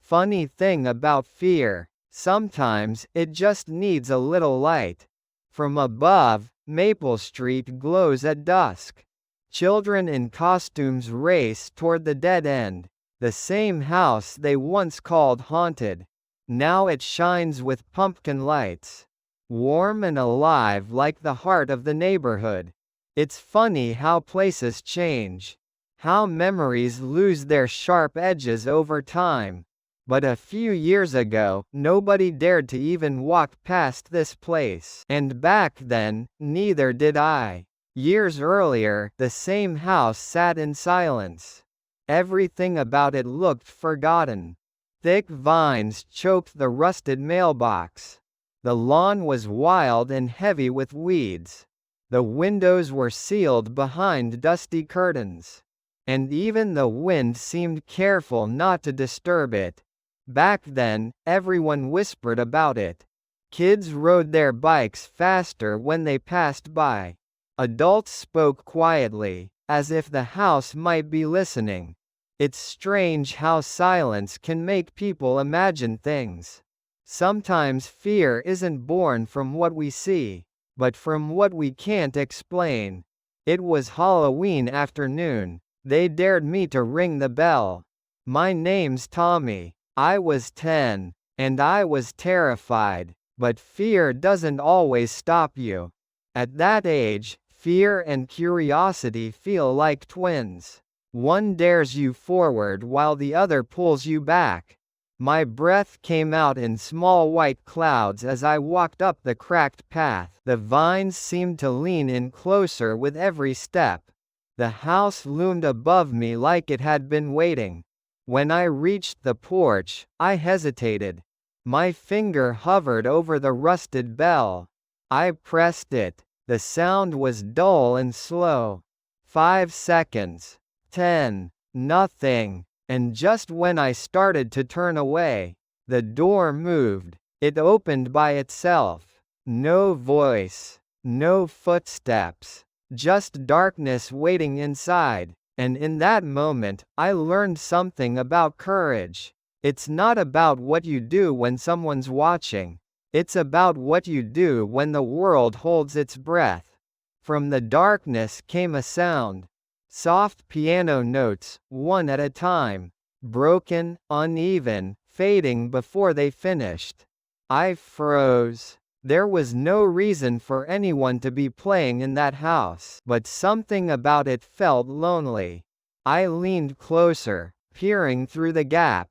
Funny thing about fear, sometimes it just needs a little light. From above, Maple Street glows at dusk. Children in costumes race toward the dead end, the same house they once called haunted. Now it shines with pumpkin lights, warm and alive like the heart of the neighborhood. It's funny how places change, how memories lose their sharp edges over time. But a few years ago, nobody dared to even walk past this place. And back then, neither did I. Years earlier, the same house sat in silence. Everything about it looked forgotten. Thick vines choked the rusted mailbox. The lawn was wild and heavy with weeds. The windows were sealed behind dusty curtains. And even the wind seemed careful not to disturb it. Back then, everyone whispered about it. Kids rode their bikes faster when they passed by. Adults spoke quietly, as if the house might be listening. It's strange how silence can make people imagine things. Sometimes fear isn't born from what we see, but from what we can't explain. It was Halloween afternoon. They dared me to ring the bell. My name's Tommy. I was 10, and I was terrified, but fear doesn't always stop you. At that age, fear and curiosity feel like twins. One dares you forward while the other pulls you back. My breath came out in small white clouds as I walked up the cracked path. The vines seemed to lean in closer with every step. The house loomed above me like it had been waiting. When I reached the porch, I hesitated. My finger hovered over the rusted bell. I pressed it. The sound was dull and slow. 5 seconds. 10. Nothing. And just when I started to turn away, the door moved. It opened by itself. No voice. No footsteps. Just darkness waiting inside. And in that moment, I learned something about courage. It's not about what you do when someone's watching. It's about what you do when the world holds its breath. From the darkness came a sound. Soft piano notes, one at a time. Broken, uneven, fading before they finished. I froze. There was no reason for anyone to be playing in that house, but something about it felt lonely. I leaned closer, peering through the gap.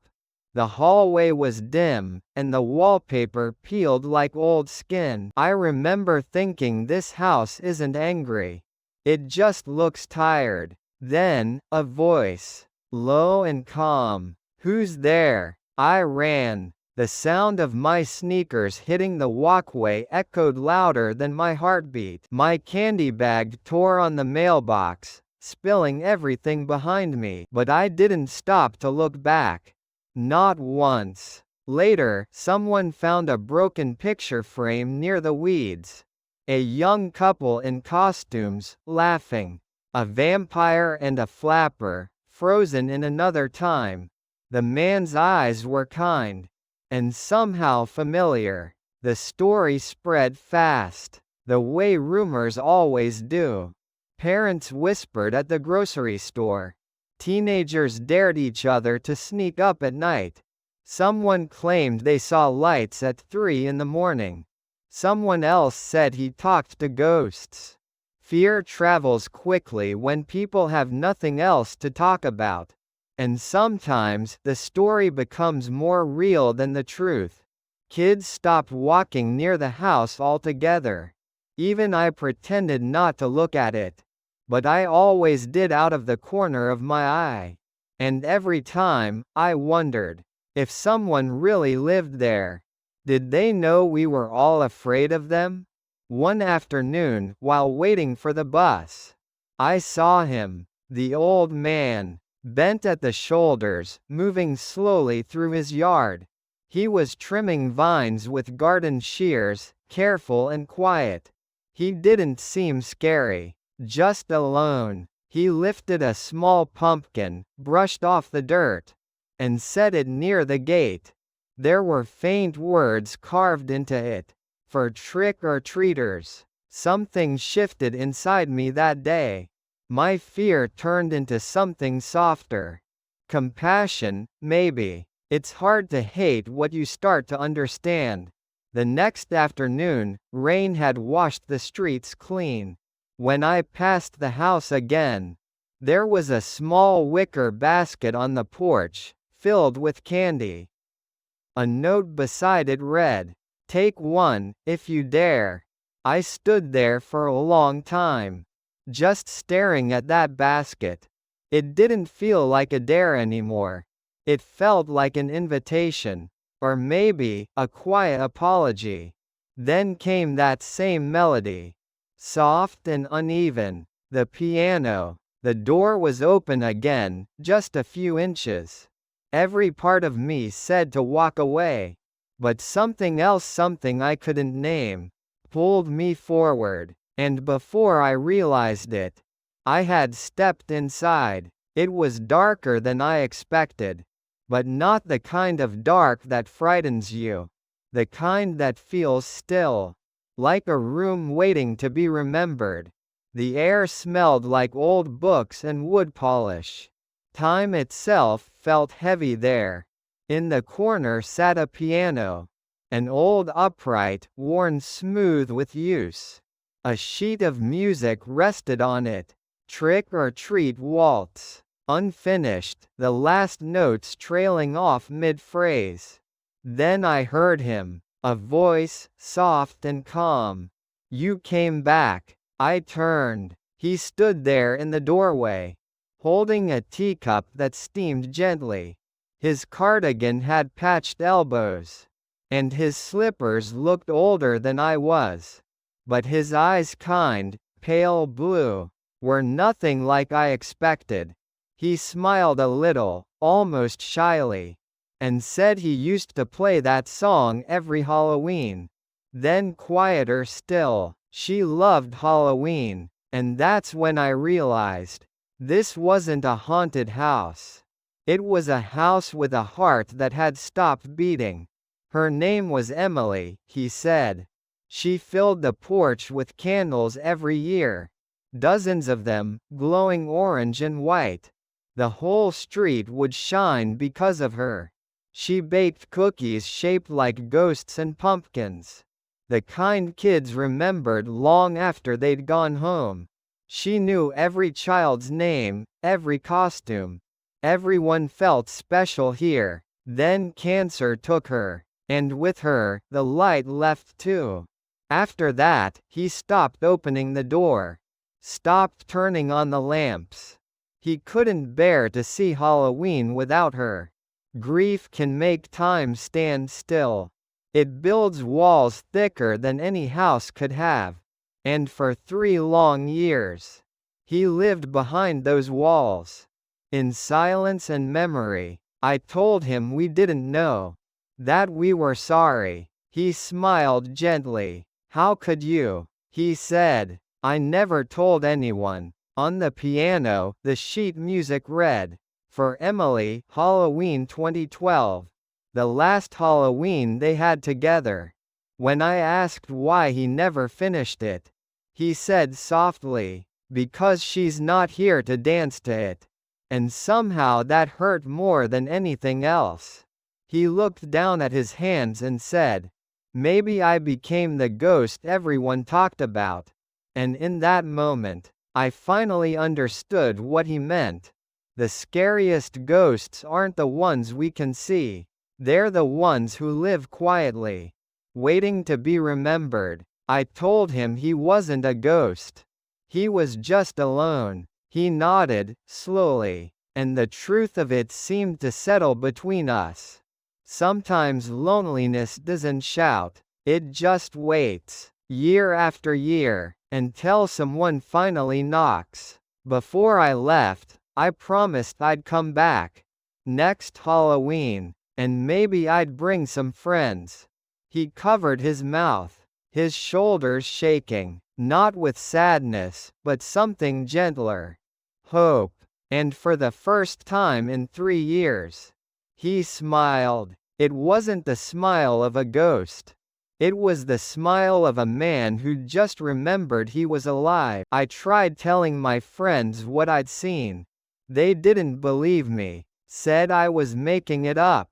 The hallway was dim, and the wallpaper peeled like old skin. I remember thinking this house isn't angry. It just looks tired. Then, a voice. Low and calm. Who's there? I ran. The sound of my sneakers hitting the walkway echoed louder than my heartbeat. My candy bag tore on the mailbox, spilling everything behind me. But I didn't stop to look back. Not once. Later, someone found a broken picture frame near the weeds. A young couple in costumes, laughing. A vampire and a flapper, frozen in another time. The man's eyes were kind. And somehow familiar. The story spread fast, the way rumors always do. Parents whispered at the grocery store. Teenagers dared each other to sneak up at night. Someone claimed they saw lights at 3 in the morning. Someone else said he talked to ghosts. Fear travels quickly when people have nothing else to talk about. And sometimes, the story becomes more real than the truth. Kids stopped walking near the house altogether. Even I pretended not to look at it. But I always did out of the corner of my eye. And every time, I wondered, if someone really lived there. Did they know we were all afraid of them? One afternoon, while waiting for the bus, I saw him, the old man, bent at the shoulders, moving slowly through his yard. He was trimming vines with garden shears, careful and quiet. He didn't seem scary, just alone. He lifted a small pumpkin, brushed off the dirt. and set it near the gate. There were faint words carved into it. For trick-or-treaters. Something shifted inside me that day. My fear turned into something softer. Compassion, maybe. It's hard to hate what you start to understand. The next afternoon, rain had washed the streets clean. When I passed the house again, there was a small wicker basket on the porch, filled with candy. A note beside it read, "Take one, if you dare." I stood there for a long time, just staring at that basket. It didn't feel like a dare anymore. It felt like an invitation, or maybe a quiet apology. Then came that same melody, soft and uneven. The piano. The door was open again, just a few inches. Every part of me said to walk away. But something else, something I couldn't name, pulled me forward. And before I realized it, I had stepped inside. It was darker than I expected. But not the kind of dark that frightens you. The kind that feels still. Like a room waiting to be remembered. The air smelled like old books and wood polish. Time itself felt heavy there. In the corner sat a piano. An old upright, worn smooth with use. A sheet of music rested on it. Trick or Treat Waltz. Unfinished, the last notes trailing off mid-phrase. Then I heard him. A voice, soft and calm. "You came back." I turned. He stood there in the doorway, holding a teacup that steamed gently. His cardigan had patched elbows, and his slippers looked older than I was. But his eyes, kind, pale blue, were nothing like I expected. He smiled a little, almost shyly, and said he used to play that song every Halloween. Then quieter still, "She loved Halloween." And that's when I realized, this wasn't a haunted house. It was a house with a heart that had stopped beating. Her name was Emily, he said. She filled the porch with candles every year. Dozens of them, glowing orange and white. The whole street would shine because of her. She baked cookies shaped like ghosts and pumpkins. The kind kids remembered long after they'd gone home. She knew every child's name, every costume. Everyone felt special here. Then cancer took her. And with her, the light left too. After that, he stopped opening the door. Stopped turning on the lamps. He couldn't bear to see Halloween without her. Grief can make time stand still. It builds walls thicker than any house could have. And for 3 long years, he lived behind those walls. In silence and memory. I told him we didn't know. That we were sorry. He smiled gently. "How could you?" he said. "I never told anyone." On the piano, the sheet music read, "For Emily, Halloween 2012. The last Halloween they had together." When I asked why he never finished it, he said softly, "Because she's not here to dance to it." And somehow that hurt more than anything else. He looked down at his hands and said, "Maybe I became the ghost everyone talked about." And in that moment, I finally understood what he meant. The scariest ghosts aren't the ones we can see. They're the ones who live quietly, waiting to be remembered. I told him he wasn't a ghost. He was just alone. He nodded, slowly, and the truth of it seemed to settle between us. Sometimes loneliness doesn't shout, it just waits, year after year, until someone finally knocks. Before I left, I promised I'd come back. Next Halloween. And maybe I'd bring some friends. He covered his mouth, his shoulders shaking, not with sadness, but something gentler. Hope. And for the first time in 3 years, He smiled. It wasn't the smile of a ghost. It was the smile of a man who'd just remembered he was alive. I tried telling my friends what I'd seen. They didn't believe me, said I was making it up,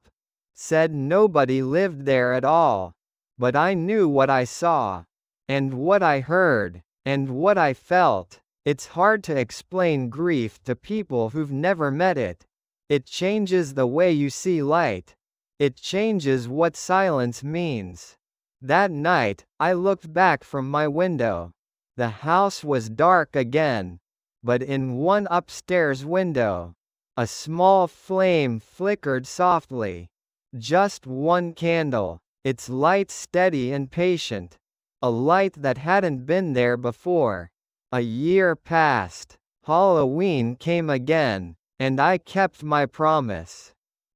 said nobody lived there at all. But I knew what I saw, and what I heard, and what I felt. It's hard to explain grief to people who've never met it. It changes the way you see light. It changes what silence means. That night, I looked back from my window. The house was dark again. But in one upstairs window, a small flame flickered softly. Just one candle, its light steady and patient. A light that hadn't been there before. A year passed. Halloween came again, and I kept my promise.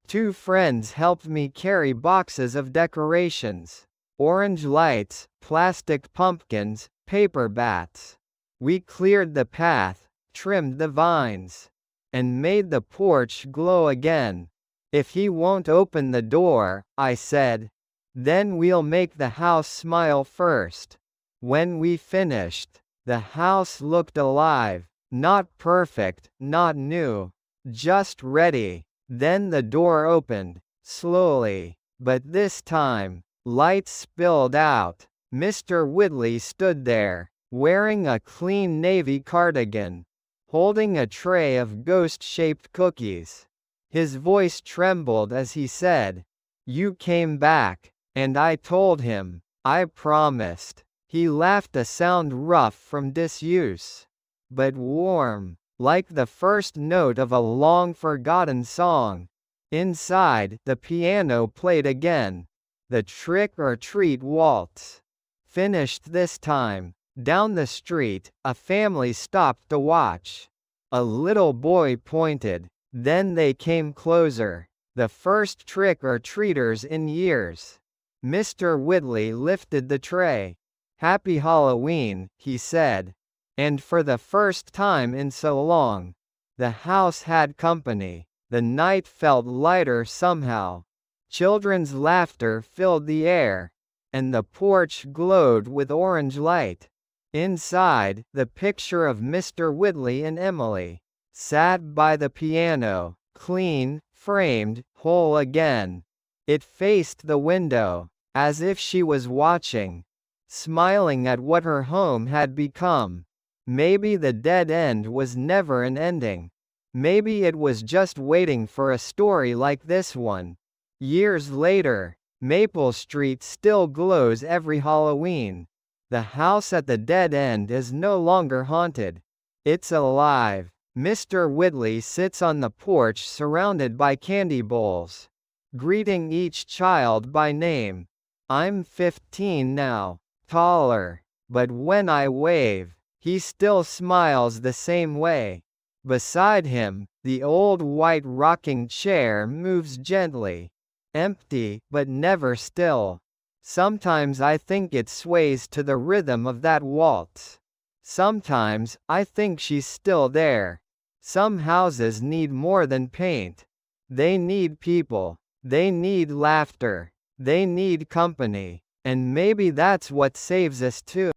2 friends helped me carry boxes of decorations. Orange lights, plastic pumpkins, paper bats. We cleared the path, trimmed the vines, and made the porch glow again. If he won't open the door, I said, then we'll make the house smile first. When we finished, the house looked alive, not perfect, not new, just ready. Then the door opened, slowly, but this time, light spilled out. Mr. Whitley stood there, wearing a clean navy cardigan, holding a tray of ghost-shaped cookies. His voice trembled as he said, "You came back." And I told him, I promised. He laughed, a sound rough from disuse, but warm, like the first note of a long-forgotten song. Inside, the piano played again. The trick-or-treat waltz. Finished this time. Down the street, a family stopped to watch. A little boy pointed. Then they came closer. The first trick-or-treaters in years. Mr. Whitley lifted the tray. "Happy Halloween," he said. And for the first time in so long, the house had company. The night felt lighter somehow. Children's laughter filled the air, and the porch glowed with orange light. Inside, the picture of Mr. Whitley and Emily sat by the piano, clean, framed, whole again. It faced the window, as if she was watching, smiling at what her home had become. Maybe the dead end was never an ending. Maybe it was just waiting for a story like this one. Years later, Maple Street still glows every Halloween. The house at the dead end is no longer haunted. It's alive. Mr. Whitley sits on the porch surrounded by candy bowls, greeting each child by name. I'm 15 now, taller, but when I wave, he still smiles the same way. Beside him, the old white rocking chair moves gently, empty but never still. Sometimes I think it sways to the rhythm of that waltz. Sometimes I think she's still there. Some houses need more than paint. They need people. They need laughter. They need company. And maybe that's what saves us too.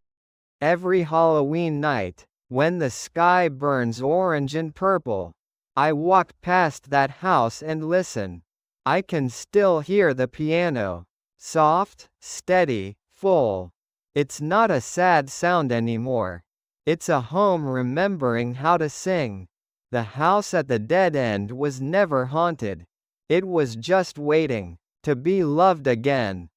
Every Halloween night, when the sky burns orange and purple, I walk past that house and listen. I can still hear the piano. Soft, steady, full. It's not a sad sound anymore. It's a home remembering how to sing. The house at the dead end was never haunted. It was just waiting to be loved again.